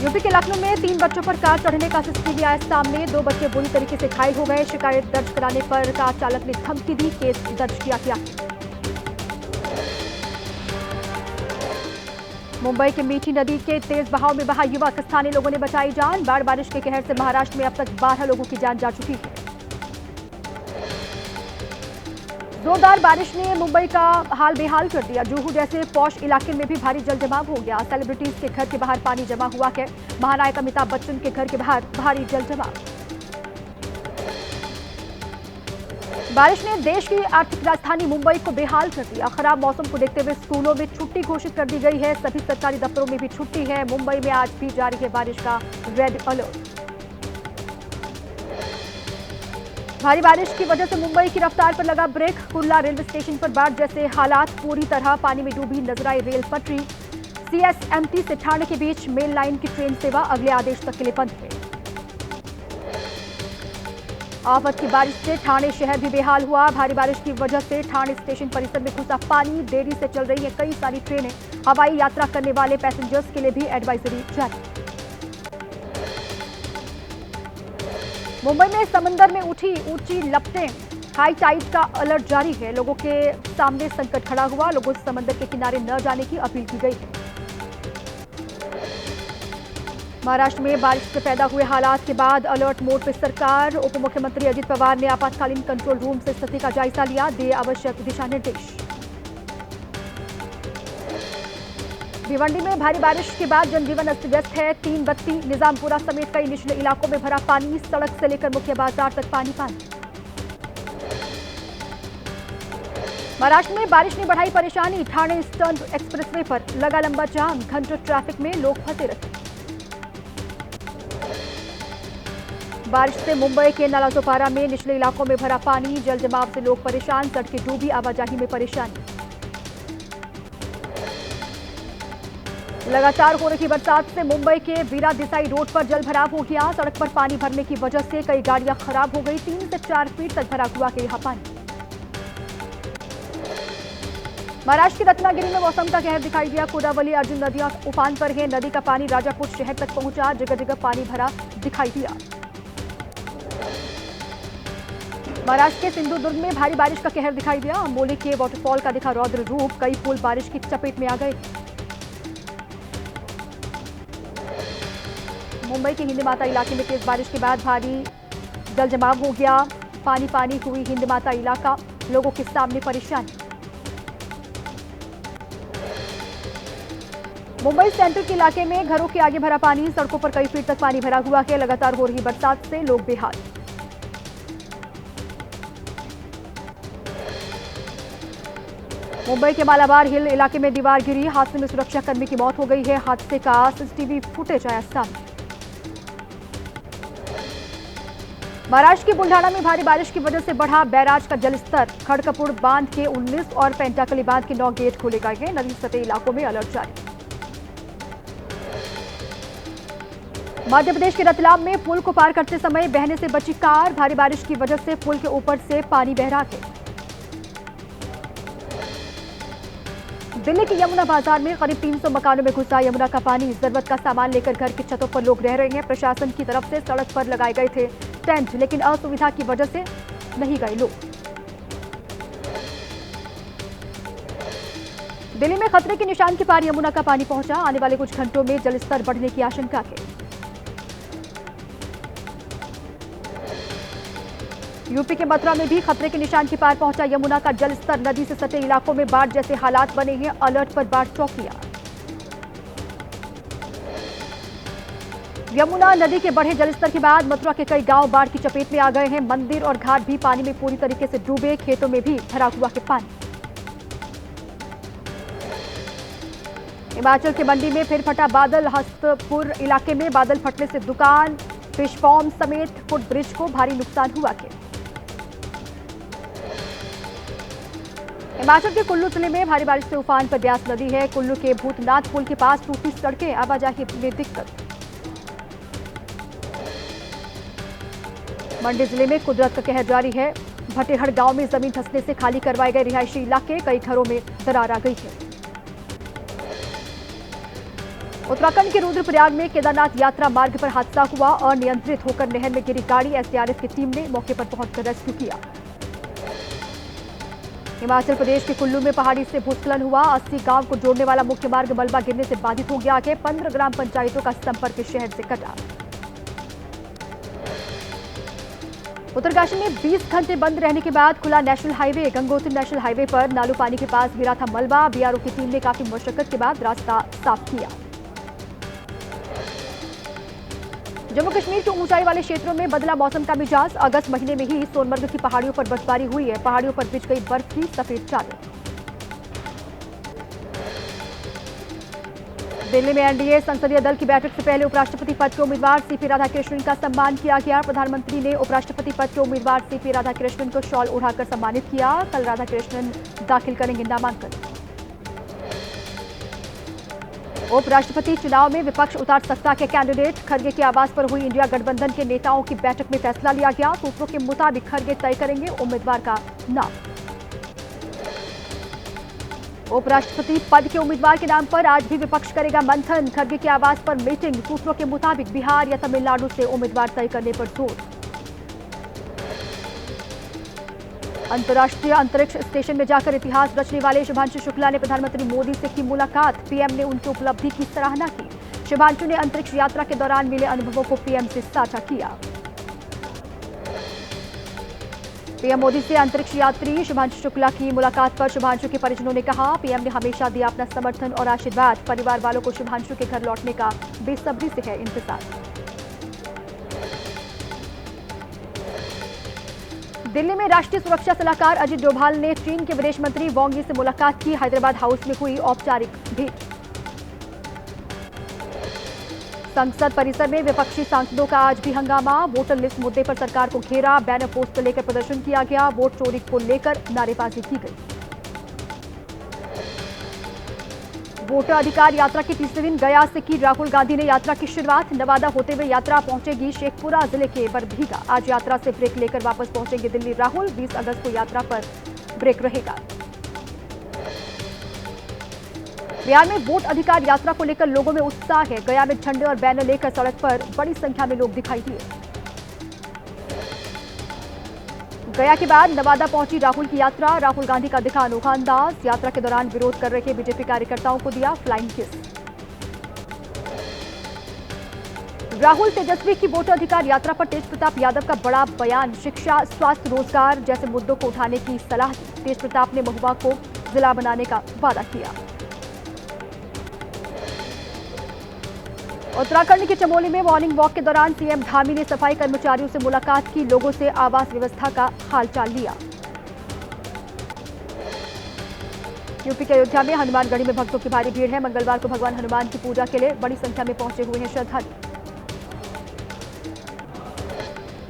UP के लखनऊ में 3 बच्चों पर कार चढ़ने का सीसीटीवी आया सामने। 2 बच्चे बुरी तरीके से घायल हो गए। शिकायत दर्ज कराने पर कार चालक ने धमकी दी। केस दर्ज किया गया। मुंबई के मीठी नदी के तेज बहाव में बहा युवक, स्थानीय लोगों ने बचाई जान। बारिश के कहर से महाराष्ट्र में अब तक 12 लोगों की जान जा चुकी है। जोरदार बारिश ने मुंबई का हाल बेहाल कर दिया। जुहू जैसे पॉश इलाके में भी भारी जल जमाव हो गया। सेलिब्रिटीज के घर के बाहर पानी जमा हुआ है। महानायक अमिताभ बच्चन के घर के बाहर भारी जल जमाव। बारिश ने देश की आर्थिक राजधानी मुंबई को बेहाल कर दिया। खराब मौसम को देखते हुए स्कूलों में छुट्टी घोषित कर दी गई है। सभी सरकारी दफ्तरों में भी छुट्टी है। मुंबई में आज भी जारी है बारिश का रेड अलर्ट। भारी बारिश की वजह से मुंबई की रफ्तार पर लगा ब्रेक। कुर्ला रेलवे स्टेशन पर बाढ़ जैसे हालात, पूरी तरह पानी में डूबी नजर आई रेल पटरी। सीएसएमटी से ठाणे के बीच मेन लाइन की ट्रेन सेवा अगले आदेश तक के लिए बंद है। आफत की बारिश से ठाणे शहर भी बेहाल हुआ। भारी बारिश की वजह से ठाणे स्टेशन परिसर में घुसा पानी। देरी से चल रही है कई सारी ट्रेनें। हवाई यात्रा करने वाले पैसेंजर्स के लिए भी एडवाइजरी जारी। मुंबई में समंदर में उठी ऊंची लपटें। हाई टाइड का अलर्ट जारी है। लोगों के सामने संकट खड़ा हुआ। लोगों से समंदर के किनारे न जाने की अपील की गई है। महाराष्ट्र में बारिश से पैदा हुए हालात के बाद अलर्ट मोड पर सरकार। उप मुख्यमंत्री अजित पवार ने आपातकालीन कंट्रोल रूम से स्थिति का जायजा लिया, दिए आवश्यक दिशा निर्देश। भिवंडी में भारी बारिश के बाद जनजीवन अस्त व्यस्त है। 3 बत्ती, निजामपुरा समेत कई निचले इलाकों में भरा पानी। सड़क से लेकर मुख्य बाजार तक पानी पानी। महाराष्ट्र में बारिश ने बढ़ाई परेशानी। ठाणे ईस्टर्न एक्सप्रेसवे पर लगा लंबा जाम। घंटों ट्रैफिक में लोग फंसे रहे। बारिश से मुंबई के नालासोपारा में निचले इलाकों में भरा पानी। जल जमाव से लोग परेशान। सड़कें डूबी, आवाजाही में परेशानी। लगातार हो रही बरसात से मुंबई के वीरा देसाई रोड पर जल भराव हो गया। सड़क पर पानी भरने की वजह से कई गाड़ियां खराब हो गई। 3 से 4 फीट तक भरा हुआ है यहां पानी। महाराष्ट्र के रत्नागिरी में मौसम का कहर दिखाई दिया। कोडावली अर्जुन नदियां उफान पर है। नदी का पानी राजापुर शहर तक पहुंचा। जगह जगह पानी भरा दिखाई दिया। महाराष्ट्र के सिंधुदुर्ग में भारी बारिश का कहर दिखाई दिया। अंबोली के वाटरफॉल का दिखा रौद्र रूप। कई पुल बारिश की चपेट में आ गए। मुंबई के हिंद माता इलाके में तेज बारिश के बाद भारी जल जमाव हो गया। पानी पानी हुई हिंद माता इलाका। लोगों के सामने परेशानी। मुंबई सेंट्रल के इलाके में घरों के आगे भरा पानी। सड़कों पर कई फीट तक पानी भरा हुआ है। लगातार हो रही बरसात से लोग बेहाल। मुंबई के मालाबार हिल इलाके में दीवार गिरी। हादसे में सुरक्षा कर्मी की मौत हो गई है। हादसे का सीसीटीवी फुटेज आया सामने। महाराष्ट्र के बुल्ढाना में भारी बारिश की वजह से बढ़ा बैराज का जलस्तर। खड़कपुर बांध के 19 और पेंटाकली बांध के 9 गेट खोले गए हैं। नदी सतह इलाकों में अलर्ट जारी। मध्य प्रदेश के रतलाम में पुल को पार करते समय बहने से बची कार। भारी बारिश की वजह से पुल के ऊपर से पानी बह रहा है। दिल्ली के यमुना बाजार में करीब 300 मकानों में घुसा यमुना का पानी। जरूरत का सामान लेकर घर की छतों पर लोग रह रहे हैं। प्रशासन की तरफ से सड़क पर लगाए गए थे टेंट, लेकिन असुविधा की वजह से नहीं गए लोग। दिल्ली में खतरे के निशान के पार यमुना का पानी पहुंचा। आने वाले कुछ घंटों में जलस्तर बढ़ने की आशंका है। यूपी के मथुरा में भी खतरे के निशान के पार पहुंचा यमुना का जलस्तर। नदी से सटे इलाकों में बाढ़ जैसे हालात बने हैं। अलर्ट पर बाढ़ चौकियां। यमुना नदी के बढ़े जलस्तर के बाद मथुरा के कई गांव बाढ़ की चपेट में आ गए हैं। मंदिर और घाट भी पानी में पूरी तरीके से डूबे। खेतों में भी भरा हुआ है पानी। हिमाचल के मंडी में फिर फटा बादल। हस्तपुर इलाके में बादल फटने से दुकान, फिश फार्म समेत फुट ब्रिज को भारी नुकसान हुआ है। हिमाचल के कुल्लू जिले में भारी बारिश से उफान पर ब्यास नदी है। कुल्लू के भूतनाथ पुल के पास टूटी सड़कें, आवाजाही में दिक्कत। मंडी जिले में कुदरत का कहर जारी है। भटेहड़ गांव में जमीन धंसने से खाली करवाए गए रिहायशी इलाके। कई घरों में दरार आ गई है। उत्तराखंड के रुद्रप्रयाग में केदारनाथ यात्रा मार्ग पर हादसा हुआ। अनियंत्रित होकर नहर में गिरी गाड़ी। एसडीआरएफ की टीम ने मौके पर पहुंचकर रेस्क्यू किया। हिमाचल प्रदेश के कुल्लू में पहाड़ी से भूस्खलन हुआ। 80 गांव को जोड़ने वाला मुख्य मार्ग मलबा गिरने से बाधित हो गया। आगे 15 ग्राम पंचायतों का संपर्क शहर से कटा। उत्तरकाशी में 20 घंटे बंद रहने के बाद खुला national highway. Gangotri national highway पर नालू पानी के पास गिरा था मलबा। बीआरओ की टीम ने काफी मशक्कत के बाद रास्ता साफ किया। जम्मू कश्मीर के ऊंचाई वाले क्षेत्रों में बदला मौसम का मिजाज। अगस्त महीने में ही सोनमर्ग की पहाड़ियों पर बर्फबारी हुई है। पहाड़ियों पर बिछ गई बर्फ की सफेद चादर। दिल्ली में एनडीए संसदीय दल की बैठक से पहले उपराष्ट्रपति पद के उम्मीदवार सीपी राधाकृष्णन का सम्मान किया गया। प्रधानमंत्री ने उपराष्ट्रपति पद के उम्मीदवार सीपी राधाकृष्णन को शॉल उड़ाकर सम्मानित किया। कल राधाकृष्णन दाखिल करेंगे नामांकन। उपराष्ट्रपति चुनाव में विपक्ष उतार सकता के कैंडिडेट। खरगे के आवास पर हुई इंडिया गठबंधन के नेताओं की बैठक में फैसला लिया गया। सूत्रों के मुताबिक खरगे तय करेंगे उम्मीदवार का नाम। उपराष्ट्रपति पद के उम्मीदवार के नाम पर आज भी विपक्ष करेगा मंथन। खरगे के आवास पर मीटिंग। सूत्रों के मुताबिक बिहार या तमिलनाडु से उम्मीदवार तय करने पर जोर। अंतर्राष्ट्रीय अंतरिक्ष स्टेशन में जाकर इतिहास रचने वाले शुभांशु शुक्ला ने प्रधानमंत्री मोदी से की मुलाकात। पीएम ने उनकी उपलब्धि की सराहना की। शुभांशु ने अंतरिक्ष यात्रा के दौरान मिले अनुभवों को पीएम से साझा किया। पीएम मोदी से अंतरिक्ष यात्री शुभांशु शुक्ला की मुलाकात पर शुभांशु के परिजनों ने कहा, पीएम ने हमेशा दिया अपना समर्थन और आशीर्वाद। परिवार वालों को शुभांशु के घर लौटने का बेसब्री से है इंतजार। दिल्ली में राष्ट्रीय सुरक्षा सलाहकार अजित डोभाल ने चीन के विदेश मंत्री वांग यी से मुलाकात की। हैदराबाद हाउस में हुई औपचारिक भेंट। संसद परिसर में विपक्षी सांसदों का आज भी हंगामा। वोटर लिस्ट मुद्दे पर सरकार को घेरा। बैनर पोस्टर लेकर प्रदर्शन किया गया। वोट चोरी को लेकर नारेबाजी की गई। वोटर अधिकार यात्रा के तीसरे दिन गया से की राहुल गांधी ने यात्रा की शुरुआत। नवादा होते हुए यात्रा पहुंचेगी शेखपुरा जिले के बरभीगा। आज यात्रा से ब्रेक लेकर वापस पहुंचेंगे दिल्ली राहुल। 20 अगस्त को यात्रा पर ब्रेक रहेगा। बिहार में वोट अधिकार यात्रा को लेकर लोगों में उत्साह है। गया में झंडे और बैनर लेकर सड़क पर बड़ी संख्या में लोग दिखाई दिए। गया के बाद नवादा पहुंची राहुल की यात्रा। राहुल गांधी का दिखा अनोखा अंदाज। यात्रा के दौरान विरोध कर रहे बीजेपी कार्यकर्ताओं को दिया फ्लाइंग किस। राहुल तेजस्वी की वोटर अधिकार यात्रा पर तेज प्रताप यादव का बड़ा बयान। शिक्षा, स्वास्थ्य, रोजगार जैसे मुद्दों को उठाने की सलाह दी। तेज प्रताप ने महुआ को जिला बनाने का वादा किया। उत्तराखंड के चमोली में मॉर्निंग वॉक के दौरान सीएम धामी ने सफाई कर्मचारियों से मुलाकात की। लोगों से आवास व्यवस्था का हालचाल लिया। यूपी के अयोध्या में हनुमानगढ़ी में भक्तों की भारी भीड़ है। मंगलवार को भगवान हनुमान की पूजा के लिए बड़ी संख्या में पहुंचे हुए हैं श्रद्धालु।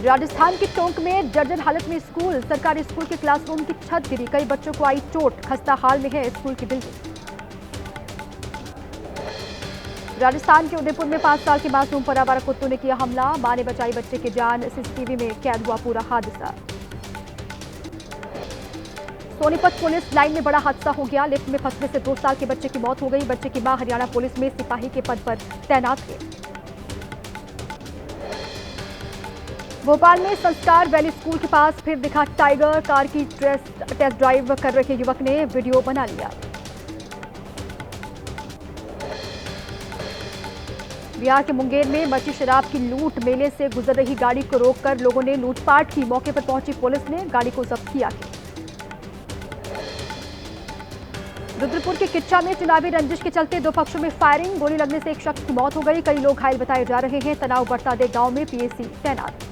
राजस्थान के टोंक में जर्जर हालत में स्कूल। सरकारी स्कूल के क्लासरूम की छत गिरी। कई बच्चों को आई चोट। खस्ता हाल में है स्कूल की बिल्डिंग। राजस्थान के उदयपुर में 5 साल के मासूम पर आवारा कुत्तों ने किया हमला। मां ने बचाई बच्चे की जान। सीसीटीवी में कैद हुआ पूरा हादसा। सोनीपत पुलिस लाइन में बड़ा हादसा हो गया। लिफ्ट में फंसने से 2 साल के बच्चे की मौत हो गई। बच्चे की मां हरियाणा पुलिस में सिपाही के पद पर तैनात है। भोपाल में संस्कार वैली स्कूल के पास फिर दिखा टाइगर। कार की टेस्ट ड्राइव कर रहे युवक ने वीडियो बना लिया। बिहार के मुंगेर में मची शराब की लूट। मेले से गुजर रही गाड़ी को रोककर लोगों ने लूटपाट की। मौके पर पहुंची पुलिस ने गाड़ी को जब्त किया। रुद्रपुर के किच्चा में चुनावी रंजिश के चलते 2 पक्षों में फायरिंग। गोली लगने से एक शख्स की मौत हो गई। कई लोग घायल बताए जा रहे हैं। तनाव बढ़ता देख गांव में पीएसी तैनात।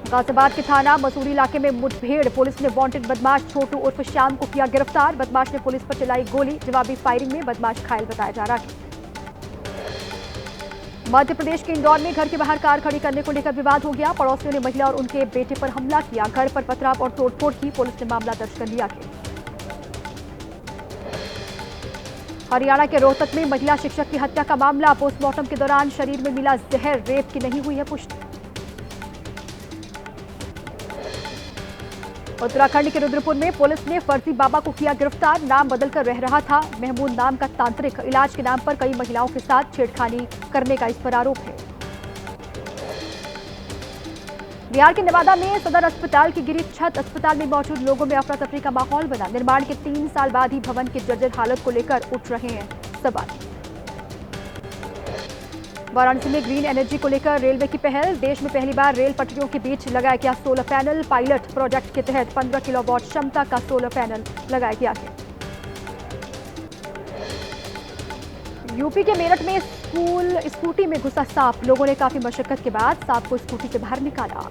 गाजियाबाद के थाना मसूरी इलाके में मुठभेड़। पुलिस ने वांटेड बदमाश छोटू उर्फ श्याम को किया गिरफ्तार। बदमाश ने पुलिस पर चलाई गोली। जवाबी फायरिंग में बदमाश घायल बताया जा रहा है। मध्य प्रदेश के इंदौर में घर के बाहर कार खड़ी करने को लेकर विवाद हो गया। पड़ोसियों ने महिला और उनके बेटे पर हमला किया। घर पर पथराव और तोड़फोड़ की। पुलिस ने मामला दर्ज कर लिया है। हरियाणा के रोहतक में महिला शिक्षक की हत्या का मामला। पोस्टमार्टम के दौरान शरीर में मिला जहर। रेप की नहीं हुई है पुष्टि। उत्तराखंड के रुद्रपुर में पुलिस ने फर्जी बाबा को किया गिरफ्तार। नाम बदलकर रह रहा था महमूद नाम का तांत्रिक। इलाज के नाम पर कई महिलाओं के साथ छेड़खानी करने का इस पर आरोप है। बिहार के नवादा में सदर अस्पताल की गिरी छत। अस्पताल में मौजूद लोगों में अफरा तफरी का माहौल बना। निर्माण के 3 साल बाद ही भवन की जर्जर हालत को लेकर उठ रहे हैं सवाल। वाराणसी में ग्रीन एनर्जी को लेकर रेलवे की पहल। देश में पहली बार रेल पटरियों के बीच लगाया गया सोलर पैनल। पायलट प्रोजेक्ट के तहत 15 किलोवाट क्षमता का सोलर पैनल लगाया गया है। यूपी के मेरठ में स्कूटी में घुसा सांप। लोगों ने काफी मशक्कत के बाद सांप को स्कूटी से बाहर निकाला।